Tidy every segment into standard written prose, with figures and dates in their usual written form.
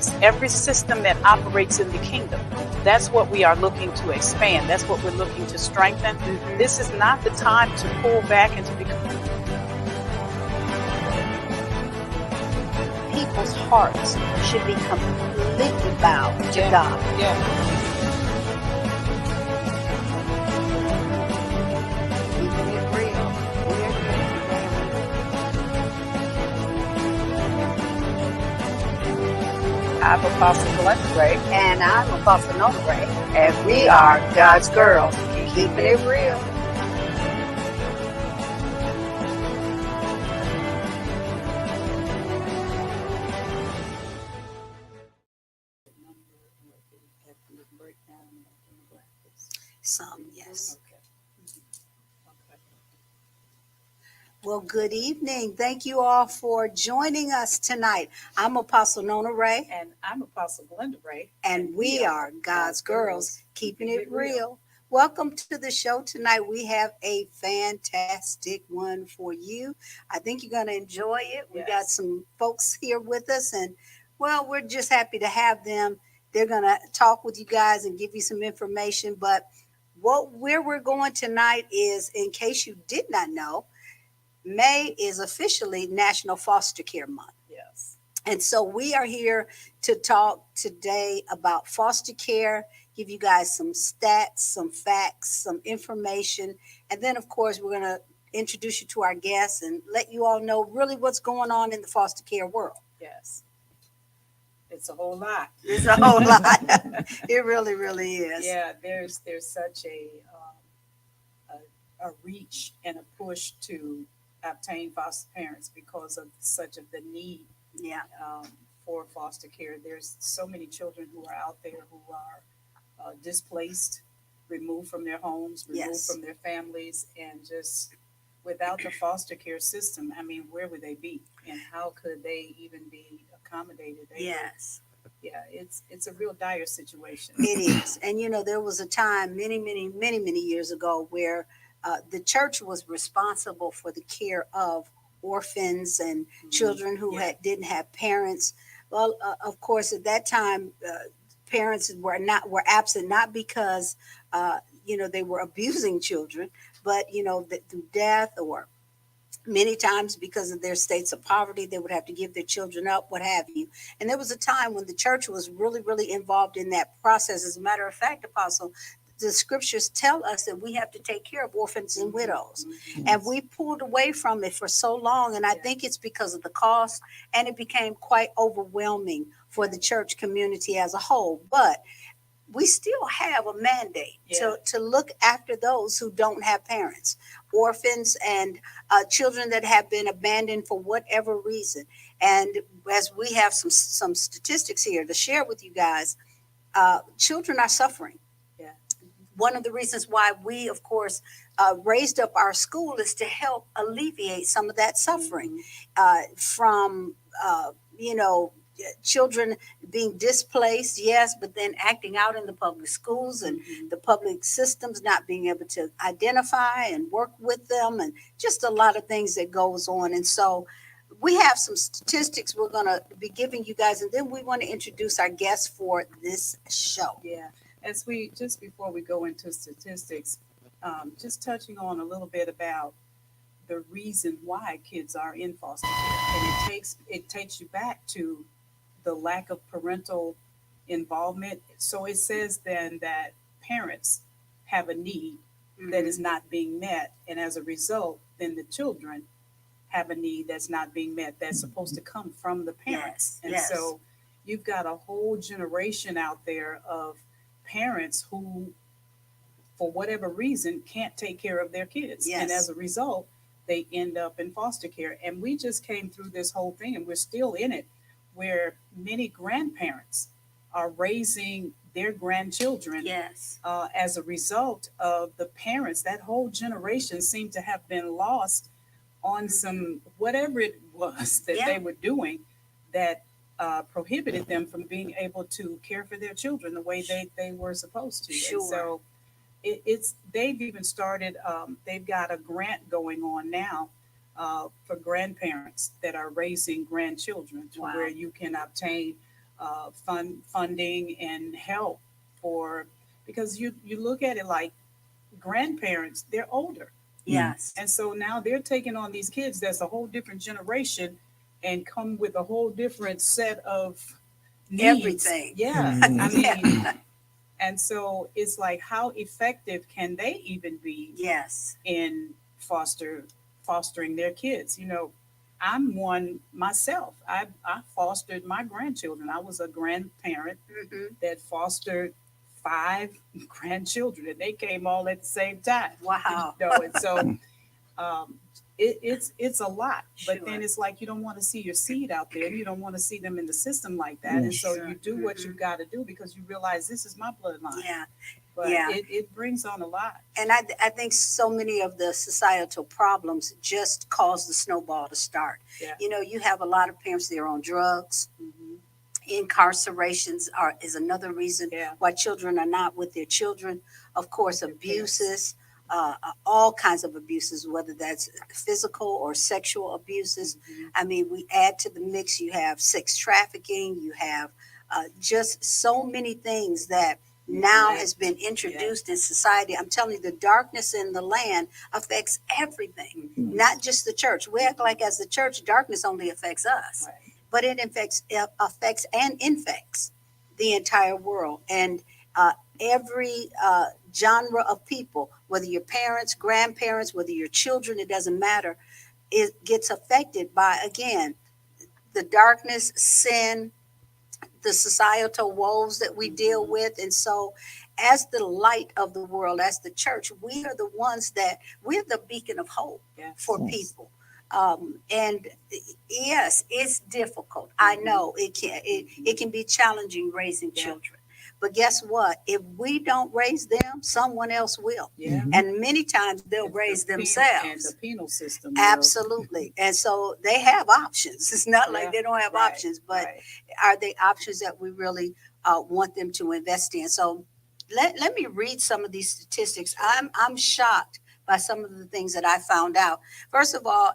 systems, every system that operates in the kingdom. That's what we are looking to expand. That's what we're looking to strengthen. This is not the time to pull back and to become. People's hearts should be completely bowed to God. Yeah. Keeping it real. We're here. I'm Apostle Glenda Gray. And I'm Apostle Nona Gray. And we are God's girls. Keeping it real. Some, yes. Well, good evening. Thank you all for joining us tonight. I'm Apostle Nona Ray. And I'm Apostle Glenda Gray. And we are God's girls, keeping it real. Welcome to the show tonight. We have a fantastic one for you. I think you're going to enjoy it. We got some folks here with us, and well, we're just happy to have them. They're going to talk with you guys and give you some information. But where we're going tonight is, in case you did not know, May is officially National Foster Care Month. Yes. And so we are here to talk today about foster care, give you guys some stats, some facts, some information. And then, of course, we're going to introduce you to our guests and let you all know really what's going on in the foster care world. Yes. It's a whole lot. It's a whole lot. It really, really is. Yeah, there's such a reach and a push to obtain foster parents because of such of the need for foster care. There's so many children who are out there who are displaced, removed from their homes, removed from their families, and just without the foster care system, I mean, where would they be? And how could they even be accommodated? It's a real dire situation. It is. And, you know, there was a time many years ago where the church was responsible for the care of orphans and children who didn't have parents. Well, of course, at that time, parents were absent, not because they were abusing children, but through death or many times because of their states of poverty, they would have to give their children up, what have you. And there was a time when the church was really involved in that process. As a matter of fact, Apostle, the scriptures tell us that we have to take care of orphans and widows. And we pulled away from it for so long. And I think it's because of the cost, and it became quite overwhelming for the church community as a whole. But we still have a mandate to look after those who don't have parents, orphans and children that have been abandoned for whatever reason. And as we have some statistics here to share with you guys, children are suffering. One of the reasons why we, of course, raised up our school is to help alleviate some of that suffering from, children being displaced, yes, but then acting out in the public schools and the public systems not being able to identify and work with them, and just a lot of things that goes on. And so we have some statistics we're going to be giving you guys, and then we want to introduce our guests for this show. Yeah. Just before we go into statistics, just touching on a little bit about the reason why kids are in foster care. And it takes you back to the lack of parental involvement. So it says then that parents have a need that is not being met. And as a result, then the children have a need that's not being met, that's supposed to come from the parents. So you've got a whole generation out there of parents who, for whatever reason, can't take care of their kids. And as a result, they end up in foster care. And we just came through this whole thing, and we're still in it, where many grandparents are raising their grandchildren as a result of the parents. That whole generation seemed to have been lost on some whatever it was that they were doing that prohibited them from being able to care for their children the way they were supposed to. Sure. And so they've even started, they've got a grant going on now for grandparents that are raising grandchildren, to where you can obtain funding and help for, because you look at it like grandparents, they're older. Yes. And so now they're taking on these kids that's a whole different generation and come with a whole different set of needs. Everything. Yeah. I Yeah. mean, and so it's like, how effective can they even be Yes. in fostering their kids? I'm one myself. I fostered my grandchildren. I was a grandparent Hmm. that fostered five grandchildren, and they came all at the same time. Wow. And so um, it's a lot. But then Sure. it's like, you don't want to see your seed out there. You don't want to see them in the system like that. And Yes. so Sure. you do what Mhm. you've got to do because you realize this is my bloodline. Yeah. But Yeah. it brings on a lot. And I think so many of the societal problems just cause the snowball to start. Yeah. You have a lot of parents that are on drugs. Hmm. Incarcerations is another reason Yeah. why children are not with their children. Of course, Their parents. abuses, all kinds of abuses, whether that's physical or sexual abuses. Mhm. I mean, we add to the mix, you have sex trafficking, you have just so many things that now Neglect. has been introduced in society. I'm telling you, the darkness in the land affects everything, Mhm. not just the church. We act like as the church, darkness only affects us, Right. but it affects and infects the entire world. And every genre of people, whether your parents, grandparents, whether your children, it doesn't matter, it gets affected by, again, the darkness, sin, the societal woes that we deal Mhm. with. And so, as the light of the world, as the church, we are the ones that we're the beacon of hope Yes. for Yes. people. And yes, it's difficult. I Mhm. know it can be challenging raising Yeah. children. But guess what? If we don't raise them, someone else will. Yeah. Mhm. And many times they'll And raise the and themselves. the penal system will. Absolutely. And so they have options. It's not Yeah. like they don't have Right. options, but Right. are they options that we really want them to invest in? So let me read some of these statistics. I'm shocked by some of the things that I found out. First of all,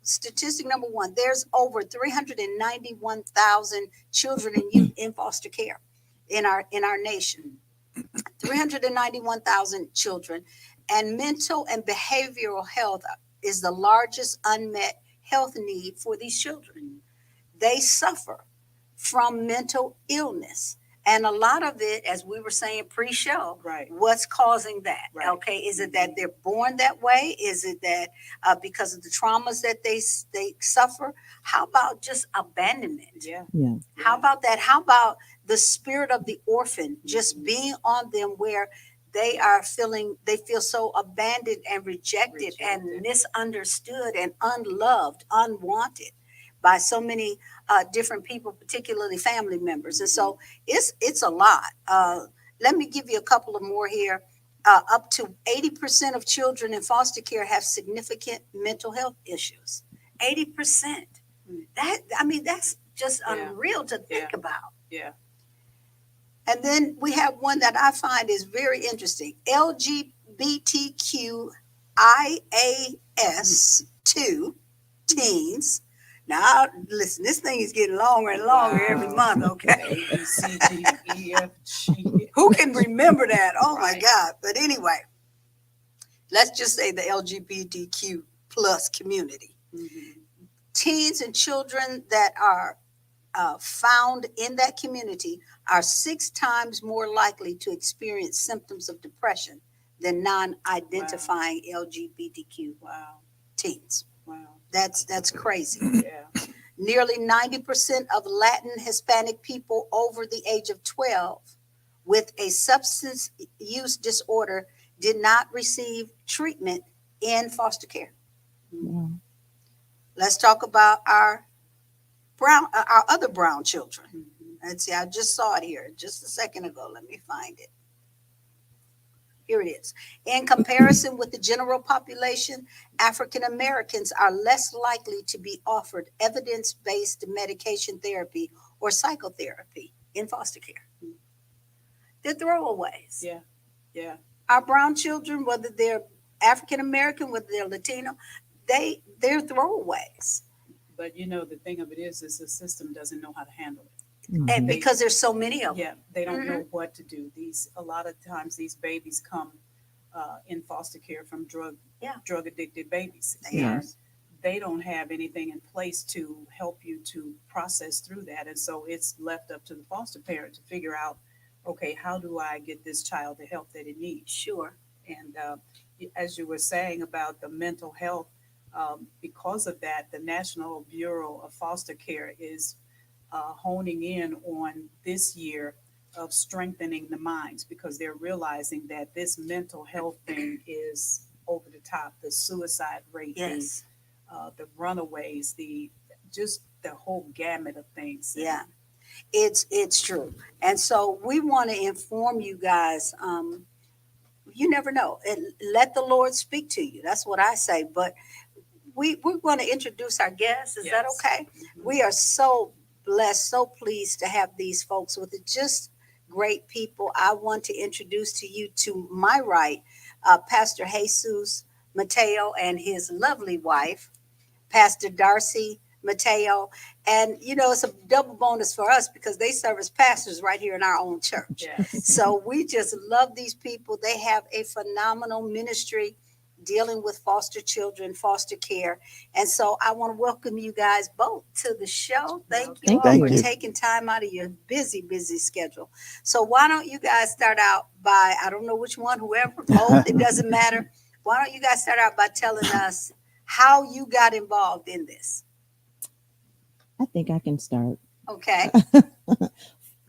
statistic number one: there's over 391,000 children and youth in foster care in our nation. 391,000 children, and mental and behavioral health is the largest unmet health need for these children. They suffer from mental illness. And a lot of it, as we were saying pre-show, Right. what's causing that? Right. Okay, is it that they're born that way? Is it that because of the traumas that they suffer? How about just abandonment? Yeah. Yeah. How about that? How about the spirit of the orphan just Mhm. being on them, where they feel so abandoned and rejected and Rejected. misunderstood and unloved, unwanted by so many different people, particularly family members. And so it's a lot. Let me give you a couple of more here. Up to 80% of children in foster care have significant mental health issues. 80%. That's just Yeah. unreal to think Yeah. about. Yeah. And then we have one that I find is very interesting: LGBTQIAS2 teens. Now, listen, this thing is getting longer and longer every Wow. month, okay? A B C D E F G. Who can remember that? Oh my Right. God. But anyway, let's just say the LGBTQ plus community. Mhm. Teens and children that are found in that community are 6 times more likely to experience symptoms of depression than non-identifying LGBTQ Wow. teens. Wow. That's crazy. Yeah. Nearly 90% of Latin Hispanic people over the age of 12 with a substance use disorder did not receive treatment in foster care. Wow. Let's talk about our other brown children. Mhm. Let's see, I just saw it here just a second ago. Let me find it. Here it is. In comparison with the general population, African Americans are less likely to be offered evidence based medication therapy or psychotherapy in foster care. They're throwaways. Yeah. Yeah. Our brown children, whether they're African American, whether they're Latino, they're throwaways. But the thing of it is the system doesn't know how to handle it. And They, because there's so many of them. yeah, they don't Hmm. know what to do. A lot of times these babies come in foster care from Yeah. drug addicted babies, Yeah. and Yes. they don't have anything in place to help you to process through that. And so it's left up to the foster parent to figure out, okay, how do I get this child the help that it needs? Sure. And as you were saying about the mental health, because of that, the National Bureau of Foster Care is honing in on this year of strengthening the minds, because they're realizing that this mental health thing is over the top. The suicide rate, Yes. the runaways, the just the whole gamut of things. Yeah. It's true. And so we want to inform you guys. You never know. And let the Lord speak to you. That's what I say. But we're going to introduce our guests. Is that Yes. okay? Mhm. We are so blessed, so pleased to have these folks with it. Just great people. I want to introduce to you, to my right, Pastor Jesus Mateo and his lovely wife, Pastor Darcy Mateo. And, it's a double bonus for us because they serve as pastors right here in our own church. Yes. So we just love these people. They have a phenomenal ministry dealing with foster children, foster care. And so I want to welcome you guys both to the show. Thank you Thank all you. for taking time out of your busy, busy schedule. So why don't you guys start out by, I don't know which one, whoever, both, it doesn't matter. Why don't you guys start out by telling us how you got involved in this? I think I can start. Okay.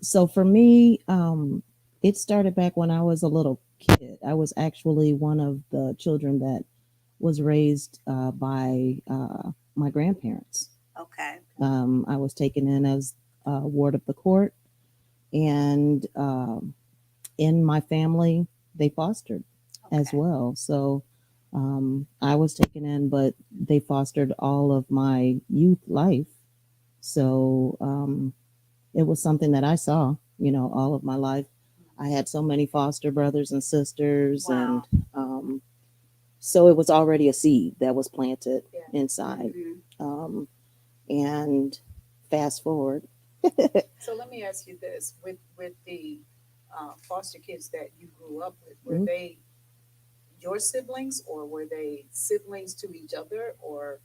So for me, it started back when I was a little kid. I was actually one of the children that was raised by my grandparents. Okay. I was taken in as a ward of the court, and in my family, they fostered as Okay. well. So I was taken in, but they fostered all of my youth life. So it was something that I saw, all of my life. I had so many foster brothers and sisters, and Wow. so it was already a seed that was planted Yeah. inside. Mhm. And fast forward. So let me ask you this: with the foster kids that you grew up with, were Mhm. they your siblings, or were they siblings to each other, or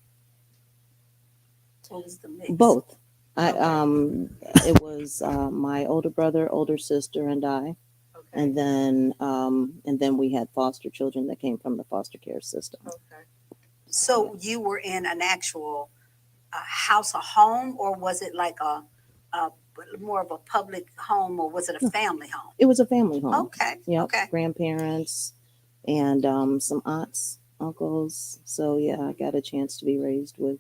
What was the mix? Both. I okay, it was my older brother, older sister, and I, okay, and then we had foster children that came from the foster care system. okay? So you were in an actual house, a home, or was it like a more of a public home, or was it a No, family home? it was a family home. Okay. Yep, Okay. grandparents and some aunts, uncles. So yeah, I got a chance to be raised with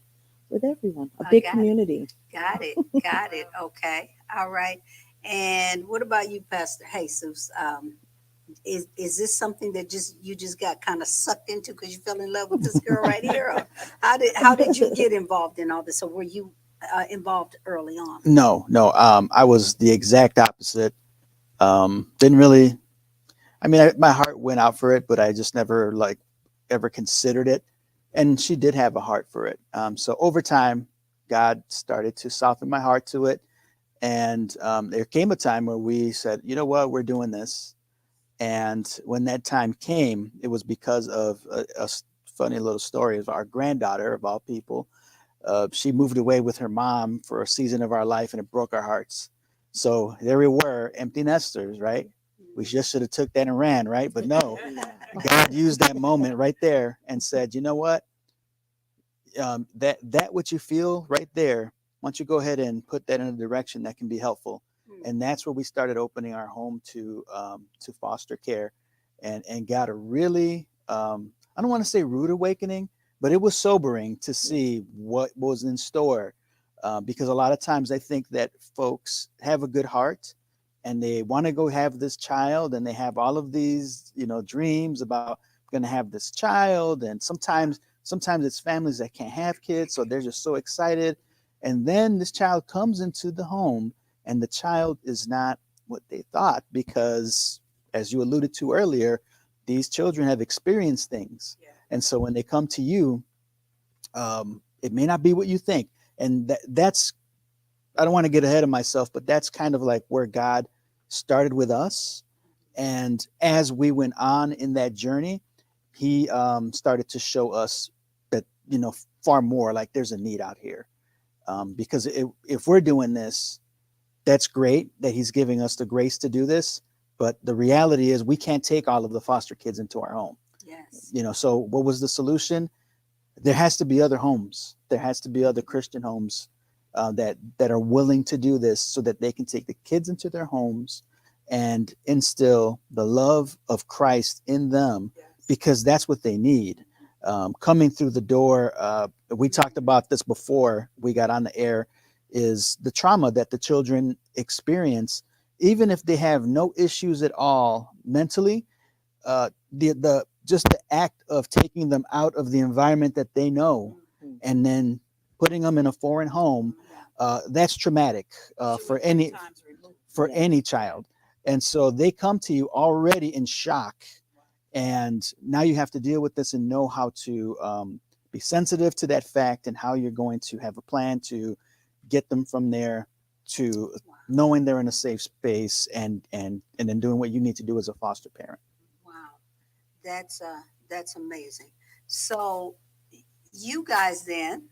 everyone. A I big got it. community. Got it. Got it. Okay. All right. And what about you, Pastor Jesus? Is this something that you just got kind of sucked into because you fell in love with this girl right here, or how did you get involved in all this, or were you involved early on? No, no. I was the exact opposite. Didn't really. I mean, my heart went out for it, but I just never like ever considered it. And she did have a heart for it. So over time, God started to soften my heart to it. And there came a time where we said, you know what, we're doing this. And when that time came, it was because of a funny little story of our granddaughter, of all people. She moved away with her mom for a season of our life, and it broke our hearts. So there we were, empty nesters, right? We just should have took that and ran, right? But no, God used that moment right there and said, you know what? That what you feel right there, why don't you go ahead and put that in a direction that can be helpful? And that's where we started opening our home to foster care, and got a really I don't want to say rude awakening, but it was sobering to see what was in store, because a lot of times I think that folks have a good heart and they want to go have this child, and they have all of these dreams about going to have this child, and sometimes it's families that can't have kids, so they're just so excited. And then this child comes into the home, and the child is not what they thought, because, as you alluded to earlier, these children have experienced things. Yeah. And so when they come to you, it may not be what you think. And that's I don't want to get ahead of myself, but that's kind of like where God started with us. And as we went on in that journey, he started to show us that, far more like there's a need out here. Because if we're doing this, that's great that he's giving us the grace to do this. But the reality is we can't take all of the foster kids into our home. Yes. So what was the solution? There has to be other homes. There has to be other Christian homes that are willing to do this so that they can take the kids into their homes and instill the love of Christ in them, Yes. because that's what they need. Coming through the door, we talked about this before we got on the air, is the trauma that the children experience, even if they have no issues at all mentally. The just the act of taking them out of the environment that they know and then putting them in a foreign home, that's traumatic for any Times removed. for Yeah. any child. And so they come to you already in shock, and now you have to deal with this and know how to be sensitive to that fact and how you're going to have a plan to get them from there to knowing they're in a safe space, and then doing what you need to do as a foster parent. Wow. That's amazing. So you guys then,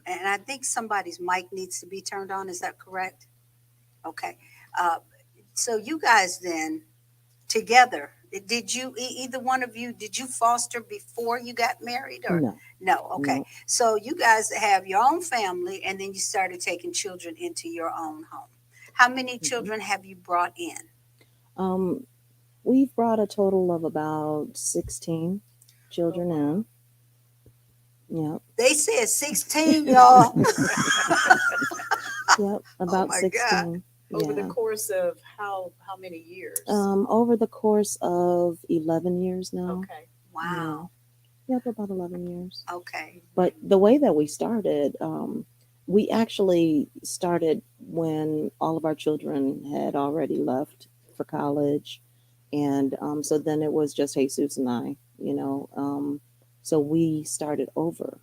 and I think somebody's mic needs to be turned on. Is that correct? Okay. So you guys then together, did you, either one of you, did you foster before you got married or? No. No. Okay. No. So you guys have your own family and then you started taking children into your own home. How many children have you brought in? We've brought a total of about 16 children in. Yep. They said 16, y'all. Yep. About my God. 16. Over the Yeah. course of how many years? Over the course of 11 years now. Okay. Wow. Yep, about 11 years. Okay. But the way that we started, we actually started when all of our children had already left for college. And so then it was just Jesus and I. So we started over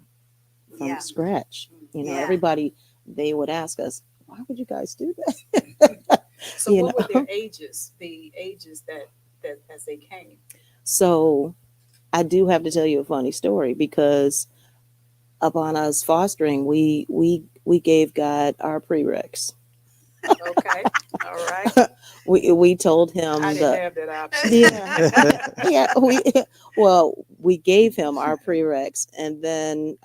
from Yeah. scratch. Yeah. Everybody, they would ask us, why would you guys do that? So You what were know. their ages? The ages that as they came. So I do have to tell you a funny story, because upon us fostering, we gave God our prereqs. Okay. All right. We told him I didn't have that option. we gave him our prereqs, and then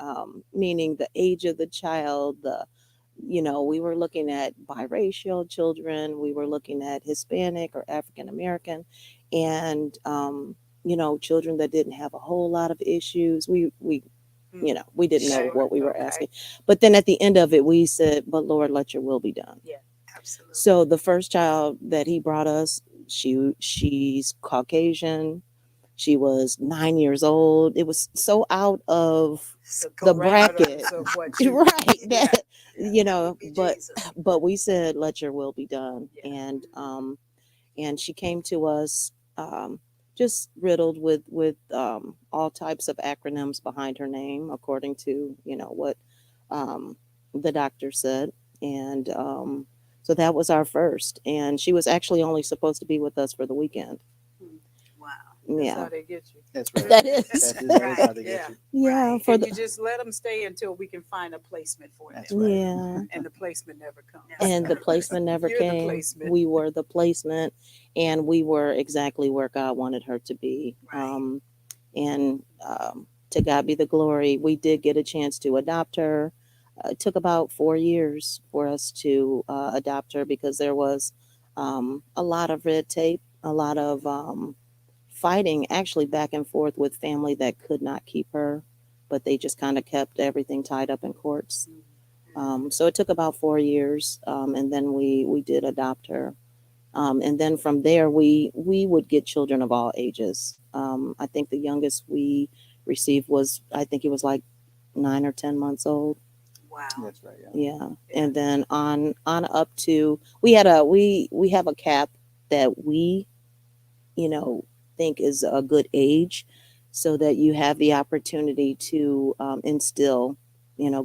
meaning the age of the child, we were looking at biracial children, we were looking at Hispanic or African American, and children that didn't have a whole lot of issues. We didn't know Sure. what we were Okay. asking. But then at the end of it, we said, but Lord, let your will be done. Yeah. Absolutely. So the first child that he brought us, she's Caucasian. She was 9 years old. It was so out of the bracket. Parameters of what you, Right. Yeah. Be But Jesus. we said, let your will be done. Yeah. And she came to us just riddled with all types of acronyms behind her name, according to what the doctor said. And so that was our first, and she was actually only supposed to be with us for the weekend. Wow. That's Yeah, how they get you. That's right. that is. That is how they Yeah. get you. Yeah, Right. for And the you just let them stay until we can find a placement for them. That's right. yeah. And the placement never comes. And the placement never You're the came. placement. We were the placement, and we were exactly where God wanted her to be. Right. And to God be the glory. We did get a chance to adopt her. It took about 4 years for us to adopt her, because there was a lot of red tape, a lot of fighting, actually back and forth with family that could not keep her, but they just kind of kept everything tied up in courts. So it took about 4 years, and then we did adopt her. And then from there, we would get children of all ages. I think the youngest we received was, I think he was like 9 or 10 months old. Wow. That's right. Yeah. Yeah. And then on up to, we have a cap that we think is a good age, so that you have the opportunity to instill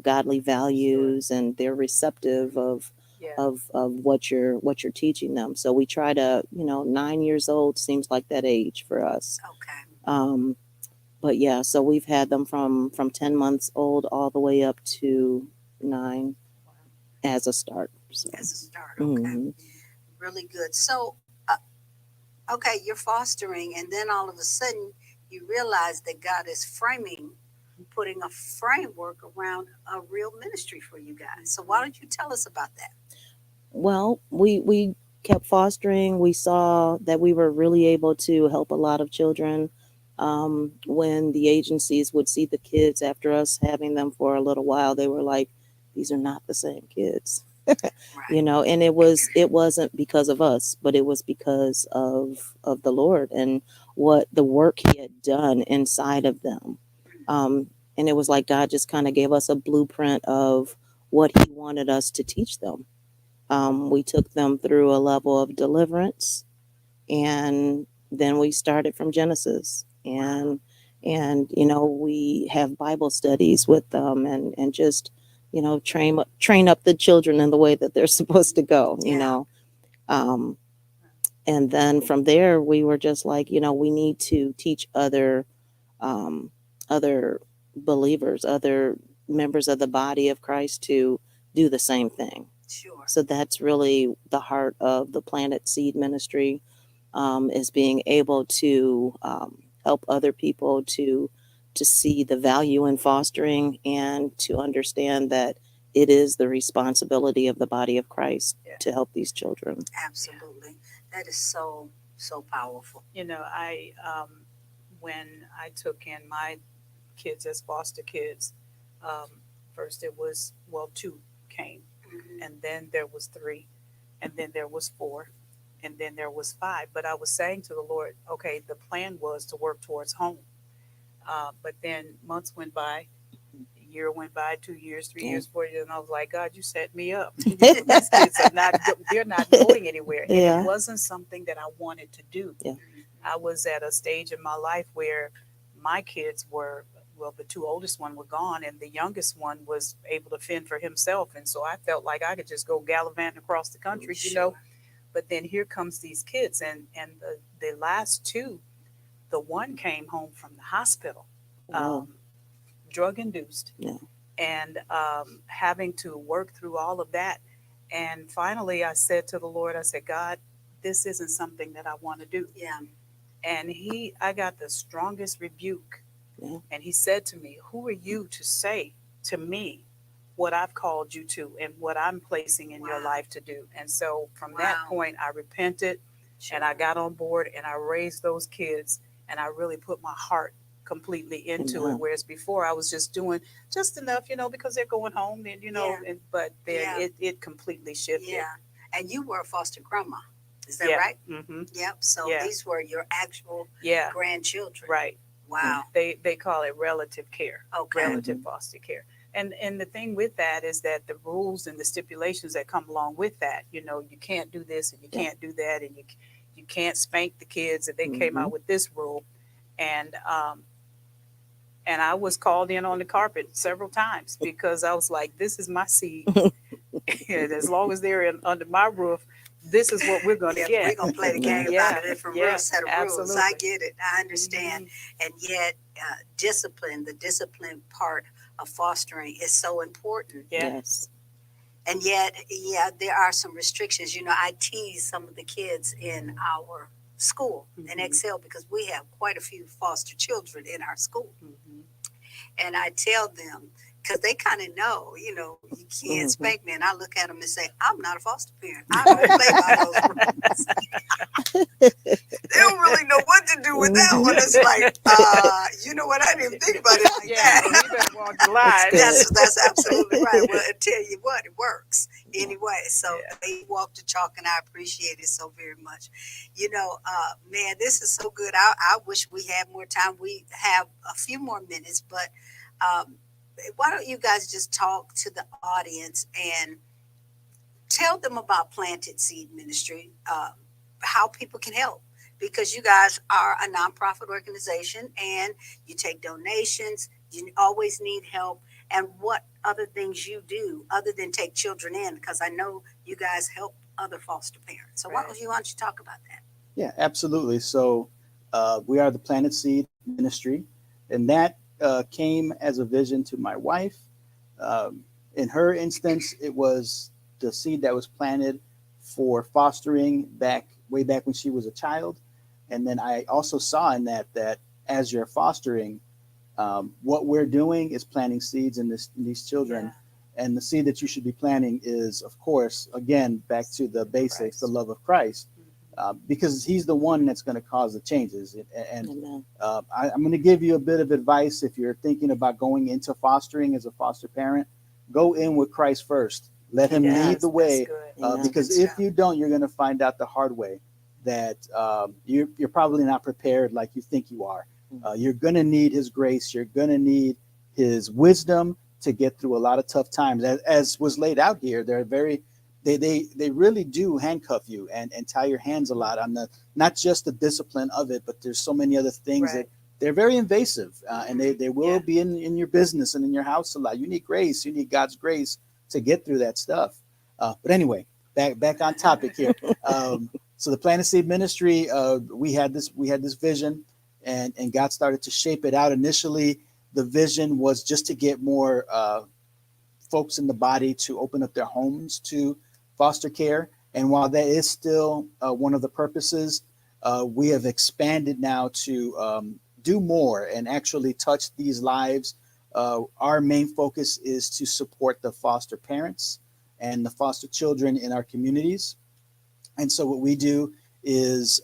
godly values, and they're receptive of Yeah. of what you're teaching them. So we try to, 9 years old seems like that age for us. Okay. But yeah, so we've had them from 10 months old all the way up to 9 as a start. So, As a start. Okay. mhm. Really good. So, okay, you're fostering, and then all of a sudden you realize that God is putting a framework around a real ministry for you guys. So, why don't you tell us about that? Well, we kept fostering. We saw that we were really able to help a lot of children. When the agencies would see the kids after us having them for a little while, they were like, "These are not the same kids." Right. And it wasn't because of us, but it was because of the Lord and what the work He had done inside of them. And it was like God just kind of gave us a blueprint of what He wanted us to teach them. We took them through a level of deliverance, and then we started from Genesis. And we have Bible studies with them, and just train up the children in the way that they're supposed to go. Yeah. Um, and then from there, we were just like, we need to teach other believers, other members of the body of Christ to do the same thing. Sure. So that's really the heart of the Planet Seed Ministry, is being able to help other people to see the value in fostering and to understand that it is the responsibility of the body of Christ Yeah. to help these children. Absolutely. That is so, so powerful. I when I took in my kids as foster kids, um, first it was, well, two came, Mhm. and then there was three, and then there was four, and then there was five. But I was saying to the Lord, okay, the plan was to work towards home. But then months went by, a year went by, 2 years, 3 years, 4 years, and I was like, God, you set me up. These kids are not, they're not going anywhere. And Yeah. it wasn't something that I wanted to do. Yeah. I was at a stage in my life where my kids were, well, the two oldest one were gone, and the youngest one was able to fend for himself. And so I felt like I could just go gallivanting across the country, Sure. But then here comes these kids, and the last two, the one came home from the hospital, Wow. drug induced, Yeah. and having to work through all of that. And finally, I said to the Lord, I said, God, this isn't something that I want to do. Yeah. And I got the strongest rebuke. Yeah. And he said to me, who are you to say to me what I've called you to and what I'm placing in your Wow. life to do? And so from that Wow. point, I repented Sure. and I got on board and I raised those kids and I really put my heart completely into it. Amen. Whereas before I was just doing just enough, because they're going home and, Yeah. but then Yeah. it completely shifted. Yeah. And you were a foster grandma. Is that Yeah. right? Mm-hmm. Yep. So Yeah. these were your actual Yeah. grandchildren. Right. Wow. They call it relative care, Okay. relative foster care. And the thing with that is that the rules and the stipulations that come along with that, you can't do this and you Yeah. can't do that, and you can't spank the kids. And they came out with this rule, and I was called in on the carpet several times because I was like, this is my seed, and as long as they're under my roof, this is what we're going to Yeah, get. we're gonna play the game Yeah, about a different yeah, set of rules. absolutely. I get it. I understand. Mhm. And yet, discipline, the discipline part of fostering is so important. Yeah. Yes. And yet, yeah, there are some restrictions. I tease some of the kids in our school in Mhm. Excel because we have quite a few foster children in our school. Mhm. And I tell them, because they kind of know, you can't Mhm. spank me. And I look at them and say, I'm not a foster parent. I don't play by those rules. They don't really know what to do with that one. It's like, you know what? I didn't even think about it like Yeah, that. you better walk the line. That's good. That's absolutely right. Well, I tell you what, it works anyway. So Yeah. they walk the chalk, and I appreciate it so very much. Man, this is so good. I wish we had more time. We have a few more minutes, but why don't you guys just talk to the audience and tell them about Planted Seed Ministry, how people can help, because you guys are a nonprofit organization and you take donations. You always need help. and what other things you do other than take children in, because I know you guys help other foster parents. So Right. why don't you talk about that? Yeah, absolutely. So we are the Planet Seed Ministry, and that came as a vision to my wife. Um, in her instance, it was the seed that was planted for fostering back way back when she was a child, and then I also saw in that as you're fostering, what we're doing is planting seeds in these children. Yeah. And the seed that you should be planting is, of course, again, back to the basics, Christ. the love of Christ, Mhm. because he's the one that's going to cause the changes. And Amen. I'm going to give you a bit of advice if you're thinking about going into fostering as a foster parent. Go in with Christ first. Let him Amen. lead the That's way, good. Amen. because Good if stuff. you don't, you're going to find out the hard way that you're probably not prepared like you think you are. You're going to need his grace. You're going to need his wisdom to get through a lot of tough times. As was laid out here, they really do handcuff you and tie your hands a lot on the, not just the discipline of it, but there's so many other things Right. that they're very invasive, and they will Yeah. be in your business and in your house a lot. You need grace. You need God's grace to get through that stuff. But anyway, back on topic here. So the Planet Seed Ministry, we had this vision, and God started to shape it out. Initially, the vision was just to get more folks in the body to open up their homes to foster care. And while that is still one of the purposes, we have expanded now to do more and actually touch these lives. Our main focus is to support the foster parents and the foster children in our communities. And so what we do is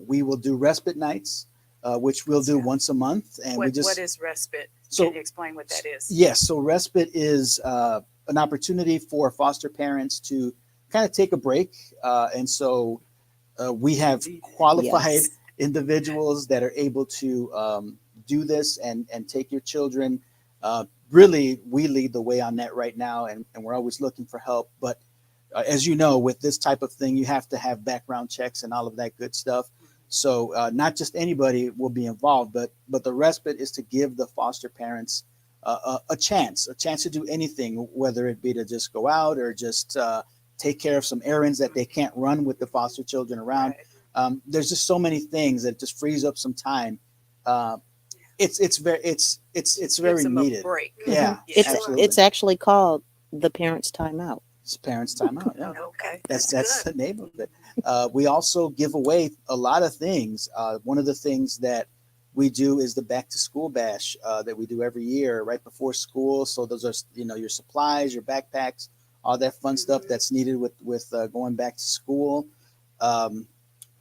we will do respite nights, which we'll do Yeah. once a month, and we What just is respite? so Can you explain what that is? yes. So respite is an opportunity for foster parents to kind of take a break, and so we have qualified Yes. individuals that are able to do this and take your children. Really, we lead the way on that right now, and we're always looking for help. But as you know, with this type of thing, you have to have background checks and all of that good stuff. So not just anybody will be involved, but the respite is to give the foster parents a chance to do anything, whether it be to just go out or just take care of some errands that they can't run with the foster children around. Right. There's just so many things that just frees up some time. Uh, it's very Gives them a needed. break. Yeah, Yeah. It's absolutely. it's actually called the Parents Timeout. It's parents' time out. Yeah. Okay. That's good. the name of it. We also give away a lot of things. One of the things that we do is the back to school bash that we do every year right before school. So those are your supplies, your backpacks, all that fun stuff that's needed with going back to school. Um,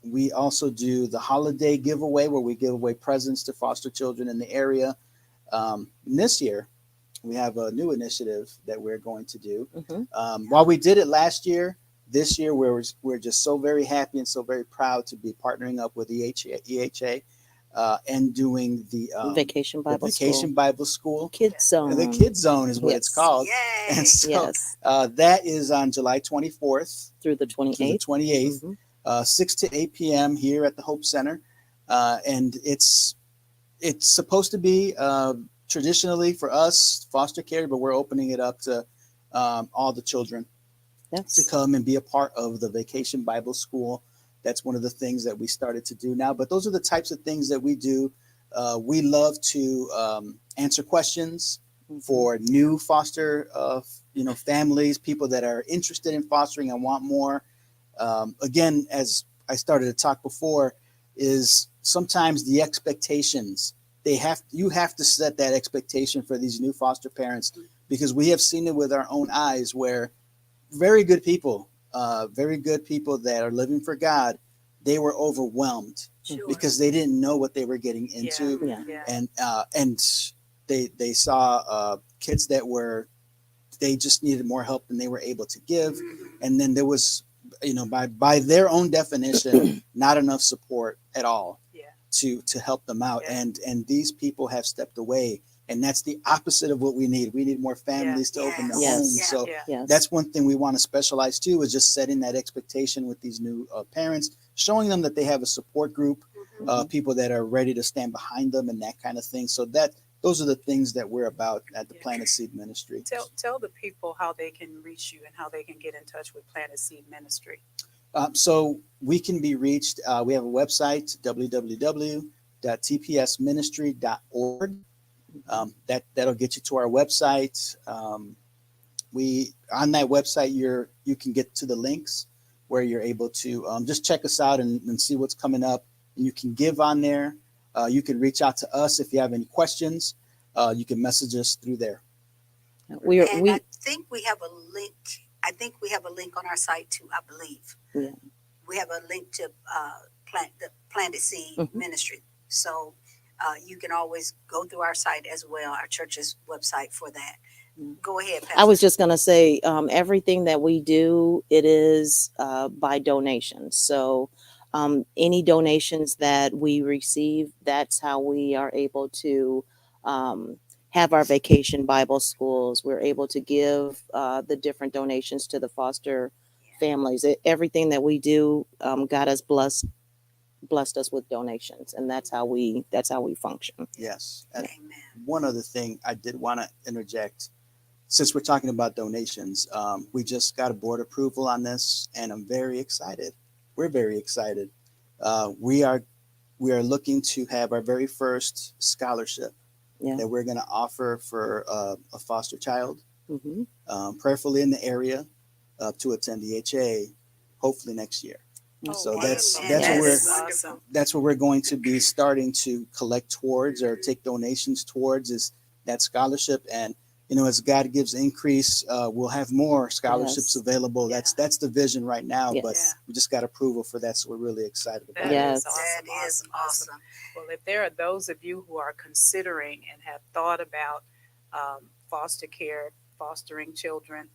we also do the holiday giveaway where we give away presents to foster children in the area. And this year we have a new initiative that we're going to do. Hmm. While we did it last year, this year we're just so very happy and so very proud to be partnering up with EHA and doing Vacation the Bible Vacation School. Bible School. Kids The Zone. Kids Zone is what it's Yes. called. Yay! And so Yes. that is on July 24th Through the through the 28th. 28th, Hmm. 6 to 8 p.m. here at the Hope Center. And it's supposed to be traditionally for us foster care, but we're opening it up to all the children to Yes. come and be a part of the Vacation Bible School. That's one of the things that we started to do now. But those are the types of things that we do. We love to answer questions Mhm. for new foster, families, people that are interested in fostering and want more. Again, as I started to talk before, is sometimes the expectations you have to set that expectation for these new foster parents, because we have seen it with our own eyes where very good people that are living for God, they were overwhelmed Sure. because they didn't know what they were getting into, Yeah. Yeah. and they saw kids that they just needed more help than they were able to give, and then there was, by their own definition, not enough support at all Yeah. to help them out, Yeah. and these people have stepped away, and that's the opposite of what we need. We need more families to open their Yes. homes. Yes. So Yeah. Yes. that's one thing we want to specialize too, is just setting that expectation with these new parents, showing them that they have a support group, Mhm. people that are ready to stand behind them and that kind of thing. So those are the things that we're about at the Yeah. Planet Seed Ministry. Tell the people how they can reach you and how they can get in touch with Planet Seed Ministry. So we can be reached. We have a website, www.tpsministry.org. That'll get you to our website. We on that website you can get to the links where you're able to just check us out and see what's coming up. And you can give on there. You can reach out to us if you have any questions. You can message us through there. And we I think we have a link. I think we have a link on our site too, I believe. Yeah. We have a link to the Planted Seed Mhm. Ministry. So you can always go through our site as well, our church's website for that. Go ahead, Pastor. I was just going to say, everything that we do, it is by donation. So any donations that we receive, that's how we are able to have our vacation Bible schools. We're able to give the different donations to the foster families. Everything that we do, God has blessed us with donations, and that's how we function. Yes. And Amen. one other thing I did want to interject. Since we're talking about donations, we just got a board approval on this, and I'm very excited. We're very excited. We are looking to have our very first scholarship that we're going to offer for a foster child, prayerfully in the area, to attend the HA, hopefully next year. So that's what we're going to be starting to collect towards or take donations towards is that scholarship. And as God gives increase, we'll have more scholarships available. Yeah. That's the vision right now, Yes. but we just got approval for that, so we're really excited about That it. is awesome. That is awesome. Well, if there are those of you who are considering and have thought about foster care, fostering children,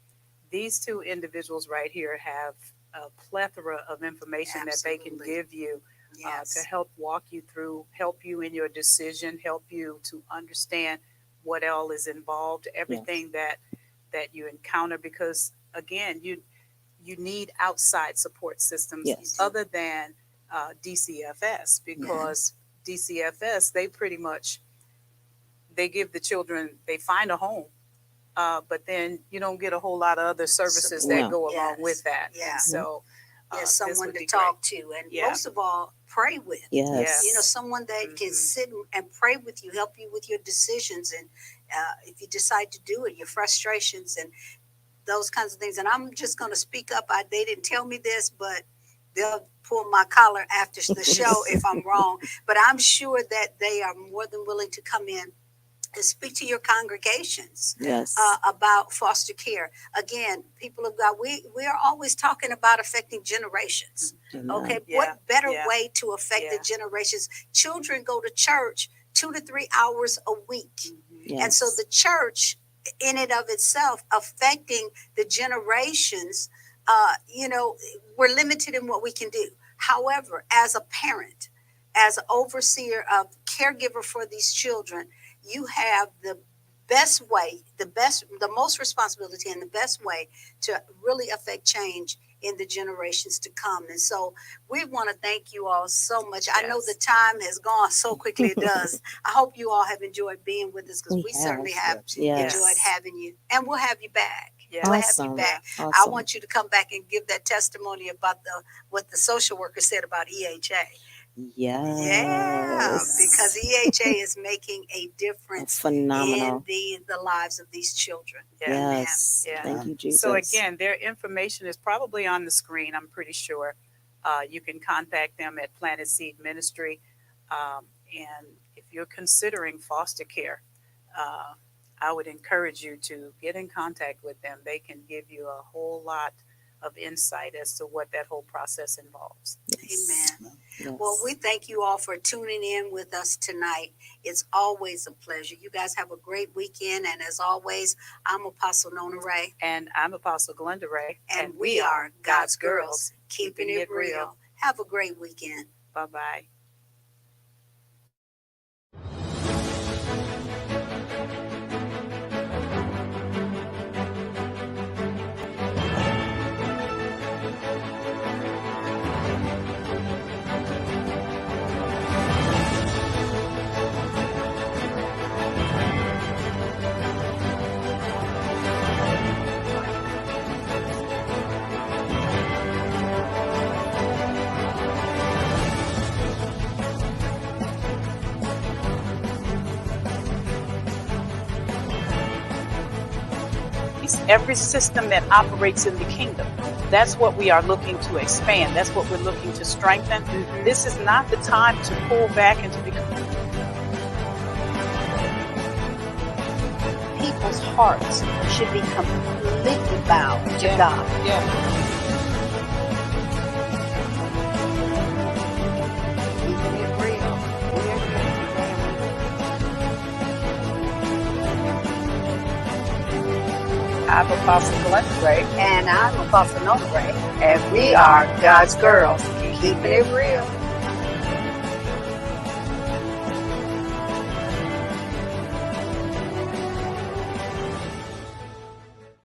these two individuals right here have a plethora of information that they can Absolutely. give you Yes. to help walk you through, help you in your decision, help you to understand what all is involved, everything that you encounter, because again, you need outside support systems Yes. other than DCFS, because DCFS, they give the children, they find a home, but then you don't get a whole lot of other services that go along with that. Yeah. And so Yes, this someone would to be talk to, and Yeah. most of all, pray with. Yes. Someone that can Mhm. sit and pray with you, help you with your decisions, and if you decide to do it, your frustrations and those kinds of things. And I'm just going to speak up. They didn't tell me this, but they'll pull my collar after the show if I'm wrong. But I'm sure that they are more than willing to come in and speak to your congregations Yes. about foster care. Again, people of God, we are always talking about affecting generations. Amen. Okay, Yeah, what better yeah, way to affect the generations? Children go to church 2 to 3 hours a week. Yes. And so the church, in and of itself, affecting the generations, we're limited in what we can do. However, as a parent, as an overseer, a caregiver for these children, you have the most responsibility and the best way to really affect change in the generations to come. And so we want to thank you all so much. I know the time has gone so quickly, it does. I hope you all have enjoyed being with us, because we certainly have Yes. enjoyed having you. And we'll have you back. Yeah. We'll have Awesome. you back. Awesome. I want you to come back and give that testimony about what the social worker said about EHA. Yes. Yeah, because EHA is making a difference Phenomenal. in the lives of these children. Yes. Yeah. Thank you, Jesus. So again, their information is probably on the screen, I'm pretty sure. You can contact them at Planet Seed Ministry. And if you're considering foster care, I would encourage you to get in contact with them. They can give you a whole lot of insight as to what that whole process involves. Yes. Amen. Yes. Well, we thank you all for tuning in with us tonight. It's always a pleasure. You guys have a great weekend. And as always, I'm Apostle Nona Ray. And I'm Apostle Glenda Ray. And we are God's girls, keeping it real. Have a great weekend. Bye-bye. systems, every system that operates in the kingdom. That's what we are looking to expand. That's what we're looking to strengthen. This is not the time to pull back and to become. People's hearts should be completely bowed to God. Yeah. Keeping it real. We're here. I'm Apostle Glenda Gray. And I'm Apostle Nova Gray. And we are God's girls. Keeping it real.